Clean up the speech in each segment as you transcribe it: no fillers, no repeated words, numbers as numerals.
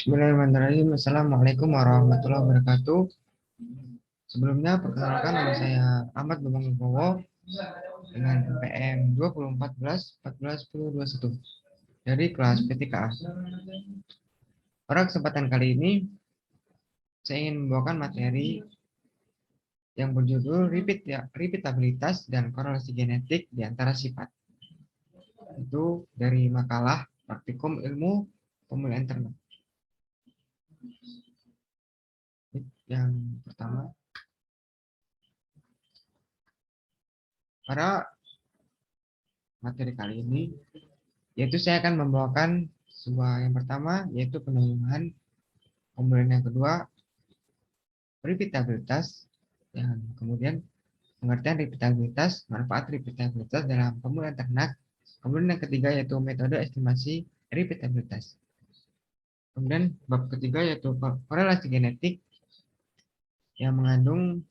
Bismillahirrahmanirrahim. Assalamualaikum warahmatullahi wabarakatuh. Sebelumnya, perkenalkan nama saya Ahmad Bambang Wibowo dengan NPM 2014-14-1021 dari kelas P3A. Pada kesempatan kali ini, saya ingin membawakan materi yang berjudul repeatabilitas dan korelasi genetik di antara sifat. Itu dari makalah Praktikum Ilmu Pemulihan Ternak. Yang pertama, pada materi kali ini, yaitu saya akan membawakan yang pertama, yaitu pengembangan. Kemudian yang kedua, repeatabilitas. Yang kemudian pengertian repeatabilitas, manfaat repeatabilitas dalam pemulihan ternak. Kemudian yang ketiga yaitu metode estimasi repeatabilitas. Kemudian bab ketiga yaitu korelasi genetik yang mengandung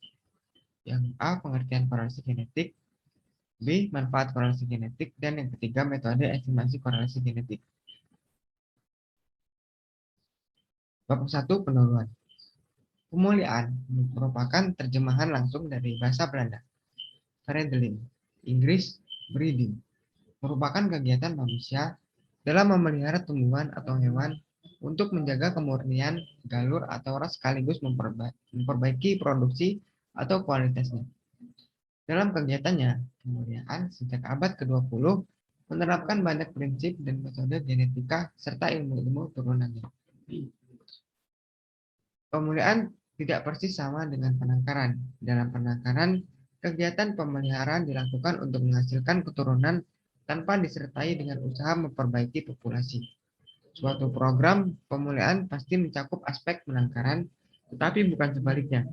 yang A, pengertian korelasi genetik, B, manfaat korelasi genetik, dan yang ketiga metode estimasi korelasi genetik. Bab 1, pendahuluan. Pemulihan merupakan terjemahan langsung dari bahasa Belanda. Verdelling, Inggris, breeding, merupakan kegiatan manusia dalam memelihara tumbuhan atau hewan untuk menjaga kemurnian, galur, atau ras sekaligus memperbaiki produksi atau kualitasnya. Dalam kegiatannya, pemulihan sejak abad ke-20 menerapkan banyak prinsip dan metode genetika serta ilmu-ilmu turunannya. Pemulihan tidak persis sama dengan penangkaran. Dalam penangkaran, kegiatan pemeliharaan dilakukan untuk menghasilkan keturunan tanpa disertai dengan usaha memperbaiki populasi. Suatu program pemulihan pasti mencakup aspek penangkaran, tetapi bukan sebaliknya.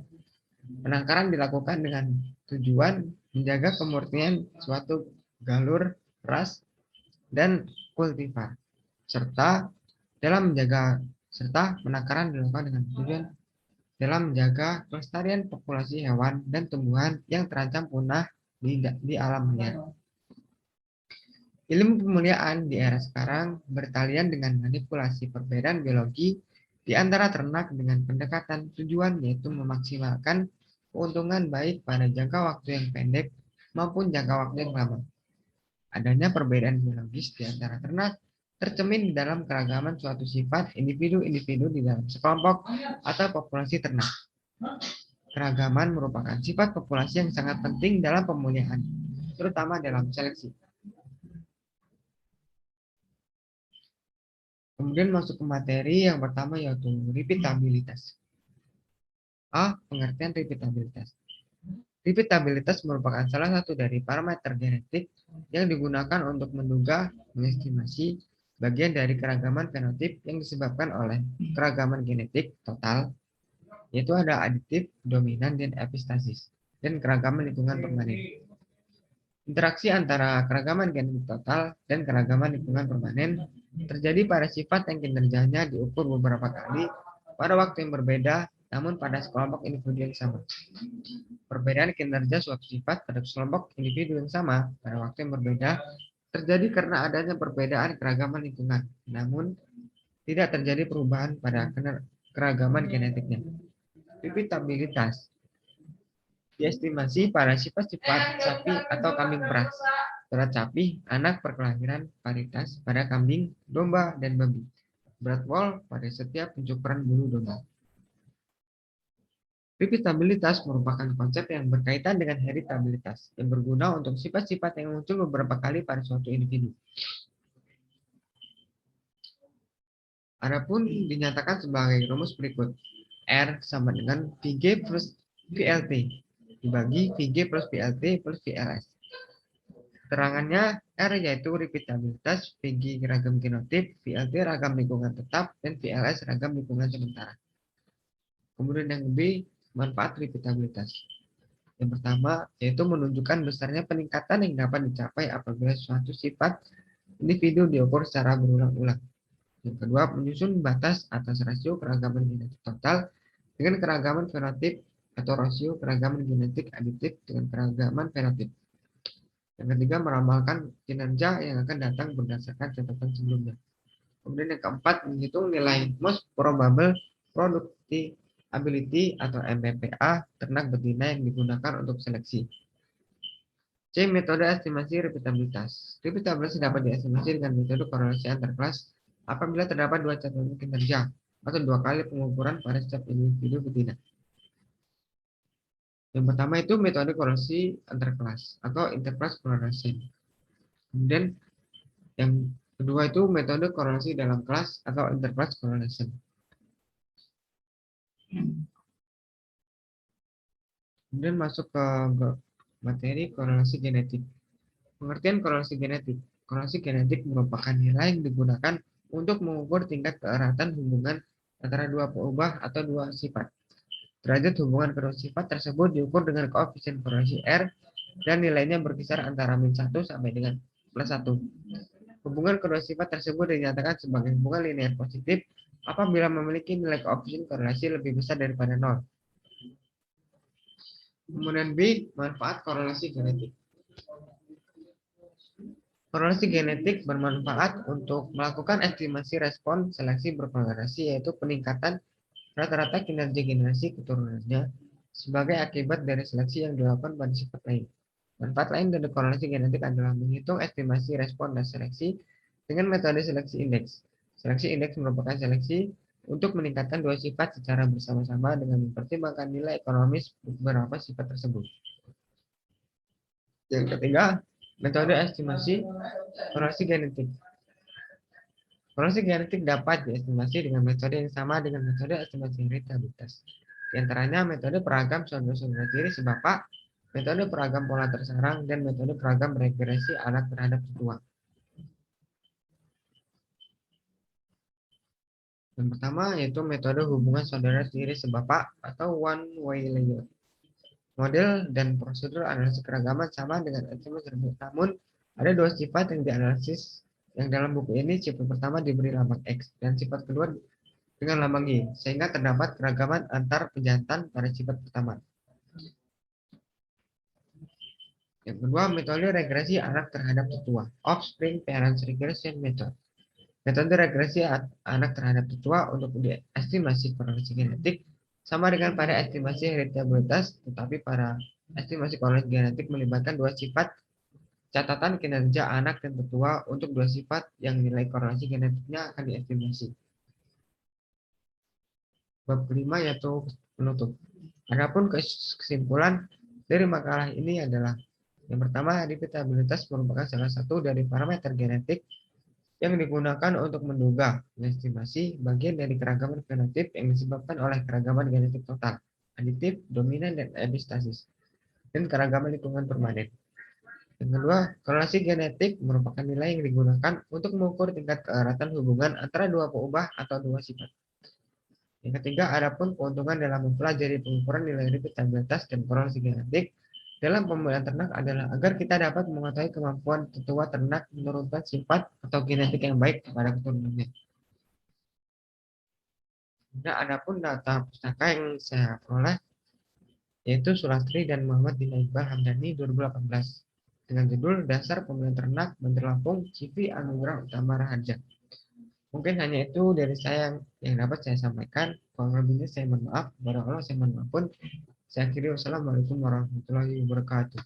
Penangkaran dilakukan dengan tujuan menjaga kemurnian suatu galur, ras, dan kultivar, serta penangkaran dilakukan dengan tujuan dalam menjaga kelestarian populasi hewan dan tumbuhan yang terancam punah di alam liar. Ilmu pemulihan di era sekarang bertalian dengan manipulasi perbedaan biologi di antara ternak dengan pendekatan tujuan yaitu memaksimalkan keuntungan baik pada jangka waktu yang pendek maupun jangka waktu yang lama. Adanya perbedaan biologis di antara ternak tercermin dalam keragaman suatu sifat individu-individu di dalam sekelompok atau populasi ternak. Keragaman merupakan sifat populasi yang sangat penting dalam pemulihan, terutama dalam seleksi. Kemudian masuk ke materi yang pertama yaitu repeatabilitas. A. Pengertian repeatabilitas. Repeatabilitas merupakan salah satu dari parameter genetik yang digunakan untuk menduga, mengestimasi bagian dari keragaman fenotip yang disebabkan oleh keragaman genetik total, yaitu ada aditif, dominan, dan epistasis, dan keragaman lingkungan permanen. Interaksi antara keragaman genetik total dan keragaman lingkungan permanen terjadi pada sifat yang kinerjanya diukur beberapa kali pada waktu yang berbeda, namun pada sekelompok individu yang sama. Perbedaan kinerja suatu sifat pada sekelompok individu yang sama pada waktu yang berbeda terjadi karena adanya perbedaan keragaman lingkungan, namun tidak terjadi perubahan pada keragaman genetiknya. Repeatabilitas diestimasi pada sifat-sifat sapi atau kambing peras. Berat sapi, anak perkelahiran, paritas pada kambing, domba, dan babi. Berat wol pada setiap pencukuran bulu domba. Repeatabilitas merupakan konsep yang berkaitan dengan heritabilitas, yang berguna untuk sifat-sifat yang muncul beberapa kali pada suatu individu. Adapun dinyatakan sebagai rumus berikut. R sama dengan VG plus VLT dibagi VG plus VLT plus VLS. Keterangannya, R yaitu repeatabilitas, VG ragam genotip, VLT ragam lingkungan tetap, dan VLS ragam lingkungan sementara. Kemudian yang B, manfaat repeatabilitas. Yang pertama, yaitu menunjukkan besarnya peningkatan yang dapat dicapai apabila suatu sifat individu diukur secara berulang-ulang. Yang kedua, menyusun batas atas rasio keragaman genetik total dengan keragaman fenotip atau rasio keragaman genetik aditif dengan keragaman fenotip. Yang ketiga, meramalkan kinerja yang akan datang berdasarkan catatan sebelumnya. Kemudian yang keempat, menghitung nilai most probable productivity atau MPPA ternak betina yang digunakan untuk seleksi. C. Metode estimasi repeatabilitas. Repeatabilitas dapat diestimasi dengan metode korelasi antar kelas apabila terdapat dua catatan kinerja atau dua kali pengukuran pada setiap individu betina. Yang pertama itu metode korelasi antar kelas atau interclass correlation. Kemudian yang kedua itu metode korelasi dalam kelas atau interclass correlation. Kemudian masuk ke materi korelasi genetik. Pengertian korelasi genetik. Korelasi genetik merupakan nilai yang digunakan untuk mengukur tingkat keeratan hubungan antara dua peubah atau dua sifat. Derajat hubungan kedua sifat tersebut diukur dengan koefisien korelasi R dan nilainya berkisar antara -1 sampai dengan +1. Hubungan kedua sifat tersebut dinyatakan sebagai hubungan linear positif apabila memiliki nilai koefisien korelasi lebih besar daripada 0. Kemudian B, manfaat korelasi genetik. Korelasi genetik bermanfaat untuk melakukan estimasi respon seleksi berkorelasi, yaitu peningkatan rata-rata kinerja generasi keturunannya sebagai akibat dari seleksi yang dilakukan pada sifat lain. Manfaat lain dari korelasi genetik adalah menghitung estimasi respon dan seleksi dengan metode seleksi indeks. Seleksi indeks merupakan seleksi untuk meningkatkan dua sifat secara bersama-sama dengan mempertimbangkan nilai ekonomis beberapa sifat tersebut. Yang ketiga, metode estimasi korelasi genetik. Korelasi genetik dapat diestimasi dengan metode yang sama dengan metode estimasi heritabilitas. Di antaranya metode peragam saudara-saudara tiri sebapak, metode peragam pola tersarang, dan metode peragam regresi anak terhadap tetua. Yang pertama yaitu metode hubungan saudara tiri sebapak atau one way layout. Model dan prosedur analisis keragaman sama dengan estimasi, namun ada dua sifat yang dianalisis yang dalam buku ini. Sifat pertama diberi lambang X dan sifat kedua dengan lambang Y, sehingga terdapat keragaman antar pejantan pada sifat pertama. Yang kedua, metode regresi anak terhadap tetua, offspring parents regression method. Metode regresi anak terhadap tetua untuk estimasi korelasi genetik sama dengan pada estimasi heritabilitas, tetapi pada estimasi korelasi genetik melibatkan dua sifat catatan kinerja anak dan tetua untuk dua sifat yang nilai korelasi genetiknya akan diestimasi. Bab kelima yaitu penutup. Adapun kesimpulan dari makalah ini adalah yang pertama, repeatabilitas merupakan salah satu dari parameter genetik yang digunakan untuk menduga, mengestimasi bagian dari keragaman fenotip yang disebabkan oleh keragaman genetik total, aditif, dominan, dan epistasis, dan keragaman lingkungan permanen. Yang kedua, korelasi genetik merupakan nilai yang digunakan untuk mengukur tingkat keeratan hubungan antara dua peubah atau dua sifat. Yang ketiga, adapun keuntungan dalam mempelajari pengukuran nilai repeatabilitas dan korelasi genetik dalam pembelian ternak adalah agar kita dapat mengetahui kemampuan tetua ternak menurunkan sifat atau genetik yang baik kepada keturunannya. Nah, adapun data pustaka yang saya peroleh yaitu Sulastri dan Muhammad bin Iqbal Hamdani 2018 dengan judul Dasar Pembelian Ternak Menteri Lampung CV Anugerah Utama Raharja. Mungkin hanya itu dari saya yang dapat saya sampaikan. Kurang lebihnya saya mohon maaf. Kepada Allah saya mohon ampun. Saya akhiri. Wassalamualaikum warahmatullahi wabarakatuh.